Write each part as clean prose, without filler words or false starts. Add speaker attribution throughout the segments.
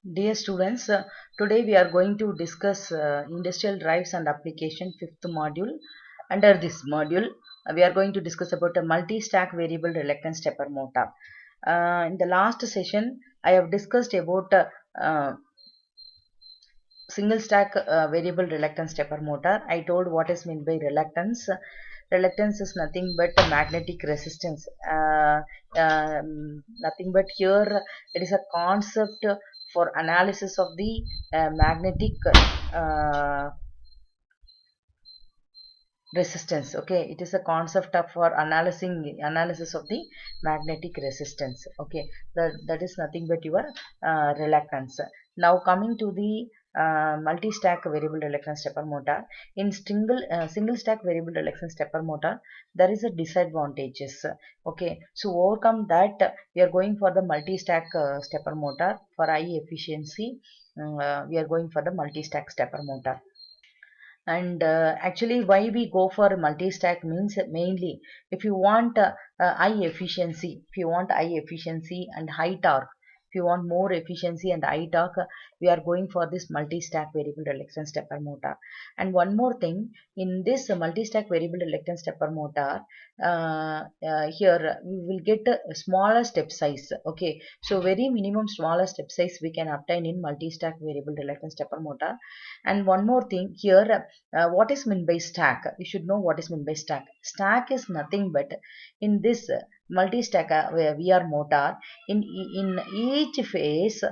Speaker 1: Dear students, today we are going to discuss industrial drives and application fifth module. Under this module, we are going to discuss about a multi-stack variable reluctance stepper motor. In the last session, I have discussed about uh, single stack variable reluctance stepper motor. I told what is meant by reluctance. Reluctance is nothing but a magnetic resistance. Nothing but here it is a concept for analysis of the magnetic uh, resistance. Okay, it is a concept of for analyzing analysis of the magnetic resistance. Okay, that is nothing but your reluctance. Now coming to the multi-stack variable reluctance stepper motor. In single stack variable reluctance stepper motor, there is a disadvantages. Okay, so overcome that, we are going for the multi-stack stepper motor for high efficiency. We are going for the multi-stack stepper motor. And actually why we go for multi-stack means mainly if you want high efficiency and high torque, if you want more efficiency and high torque, we are going for this multi-stack variable reluctance stepper motor. And one more thing, in this multi-stack variable reluctance stepper motor, here we will get a smaller step size. Okay, so very minimum smaller step size we can obtain in multi-stack variable reluctance stepper motor. And one more thing here, what is meant by stack? You should know what is meant by stack. Stack is nothing but in this multi-stack VR motor, in each phase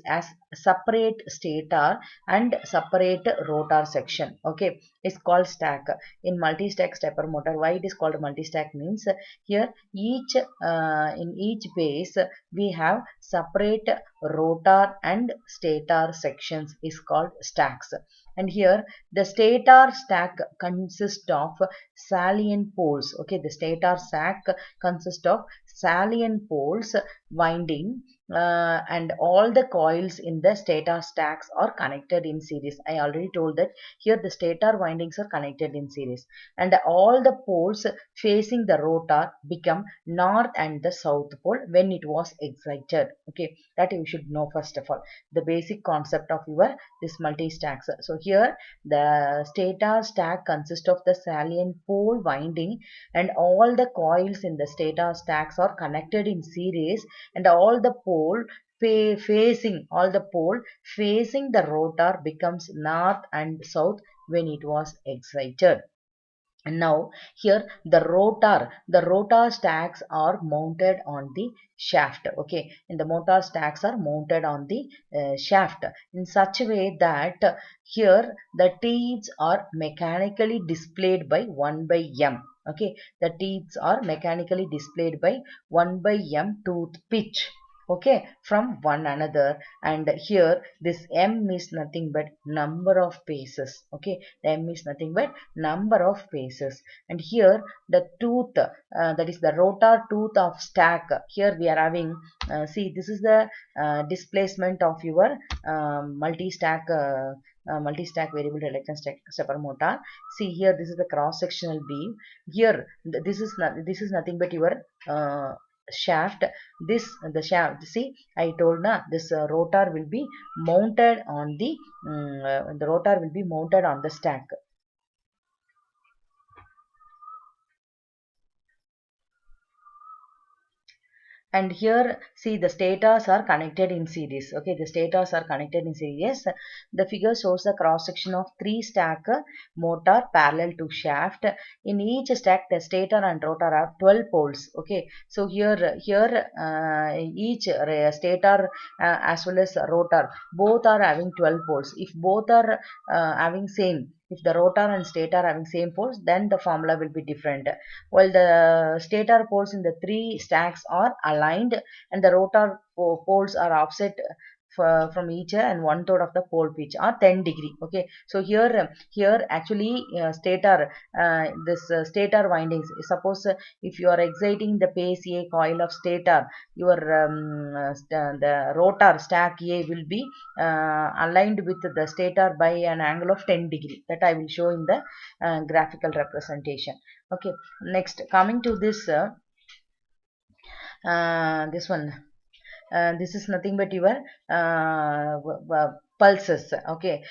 Speaker 1: has separate stator and separate rotor section. Okay, it's called stack. In multi-stack stepper motor, why it is called multi-stack means here each in each phase we have separate rotor and stator sections is called stacks. And here the stator stack consists of salient poles. Okay, the stator stack consists of salient poles winding, and all the coils in the stator stacks are connected in series. I already told that here the stator windings are connected in series, and all the poles facing the rotor become north and the south pole when it was excited. Okay, that you should know first of all the basic concept of your this multi stacks. So here the stator stack consists of the salient pole winding, and all the coils in the stator stacks are connected in series, and all the pole facing the rotor becomes north and south when it was excited. And now here the rotor stacks are mounted on the shaft. Okay, and the motor stacks are mounted on the shaft in such a way that here the teeth are mechanically displayed by 1 by m. Okay, the teeth are mechanically displayed by 1 by m tooth pitch, okay, from one another. And here this m is nothing but number of paces. Okay, the m is nothing but number of paces. And here the tooth, that is the rotor tooth of stack, here we are having, see, this is the displacement of your multi-stack variable reluctance stepper motor. See here, this is the cross sectional beam. Here this is nothing but your shaft. The shaft, see, I told na, this rotor will be mounted on the rotor will be mounted on the stack. And here see the stators are connected in series. Okay, the stators are connected in series. The figure shows the cross section of three stack motor parallel to shaft. In each stack the stator and rotor have 12 poles. Okay, so here each stator as well as rotor both are having 12 poles. If both are having same, if the rotor and stator having same poles, then the formula will be different. While the stator poles in the three stacks are aligned, and the rotor poles are offset from each other, and one third of the pole pitch are 10 degree. Okay, so here actually stator, this stator windings, suppose if you are exciting the phase A coil of stator, your the rotor stack A will be aligned with the stator by an angle of 10 degree. That I will show in the graphical representation. Okay, next coming to this one, this is nothing but your pulses. Okay,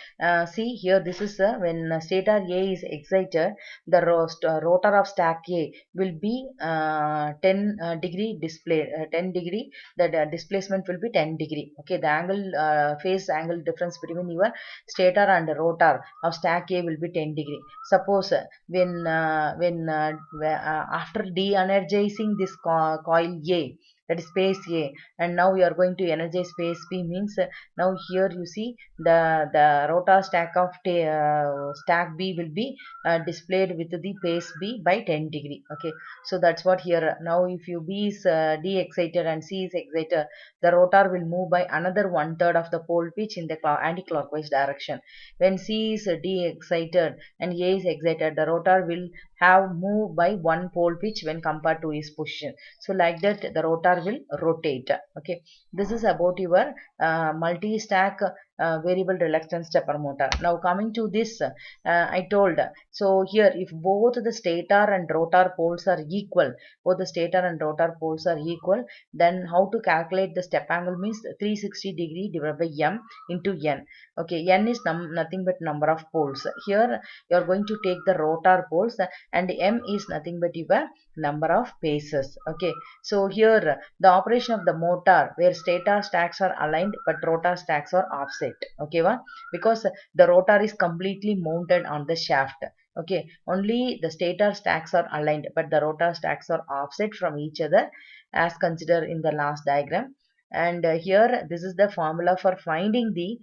Speaker 1: see here, this is when stator A is excited, the rotor of stack A will be 10 degree display, 10 degree, the displacement will be 10 degree. Okay, the angle, phase angle difference between your stator and rotor of stack A will be 10 degree. Suppose after de-energizing this coil A, that is space A, and now you are going to energize space B, means now here you see the rotor stack of stack B will be displayed with the phase B by 10 degree. Okay, so that's what here. Now if you B is de-excited and C is excited, the rotor will move by another 1/3 of the pole pitch in the anti-clockwise direction. When C is de-excited and A is excited, the rotor will have moved by one pole pitch when compared to its position. So like that the rotor will rotate. Okay, this is about your multi-stack variable reluctance stepper motor. Now coming to this, I told, so here if both the stator and rotor poles are equal, both the stator and rotor poles are equal, then how to calculate the step angle means 360 degree divided by m into n. Okay, n is nothing but number of poles. Here you are going to take the rotor poles, and m is nothing but your number of phases. Okay, so here the operation of the motor where stator stacks are aligned but rotor stacks are offset. Okay, because the rotor is completely mounted on the shaft. Okay, only the stator stacks are aligned but the rotor stacks are offset from each other, as considered in the last diagram. And here this is the formula for finding the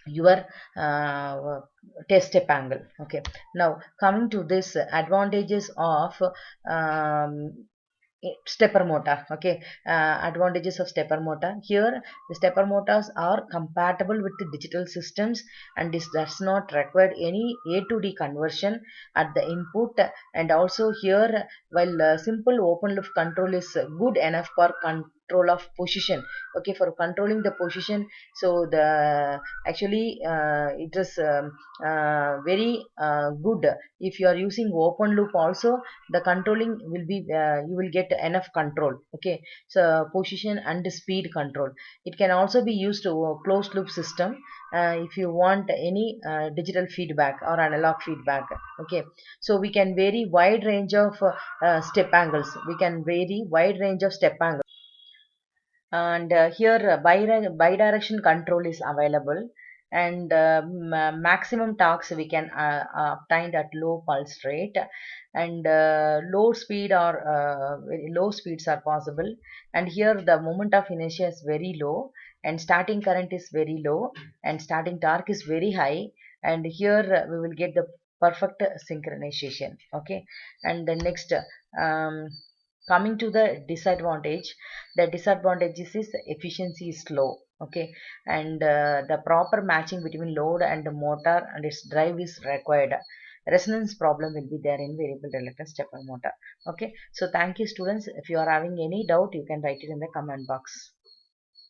Speaker 1: your test step angle. Okay, now coming to this advantages of um, stepper motor. Okay, advantages of stepper motor. Here the stepper motors are compatible with the digital systems, and this does not require any A to D conversion at the input. And also here, while simple open loop control is good enough for control of position. Okay, for controlling the position, so the actually it is very good. If you are using open loop also, the controlling will be you will get enough control. Okay, so position and speed control. It can also be used to closed loop system if you want any digital feedback or analog feedback. Okay, so we can vary wide range of step angles. We can vary wide range of step angles. And here bidirection control is available, and maximum torques we can obtain at low pulse rate, and low speed or very low speeds are possible. And here the moment of inertia is very low, and starting current is very low, and starting torque is very high, and here we will get the perfect synchronization. Okay, and the next, coming to the disadvantage, the disadvantages is efficiency is low. Okay, and the proper matching between load and the motor and its drive is required. Resonance problem will be there in variable reluctance stepper motor. Okay, so thank you students. If you are having any doubt, you can write it in the comment box.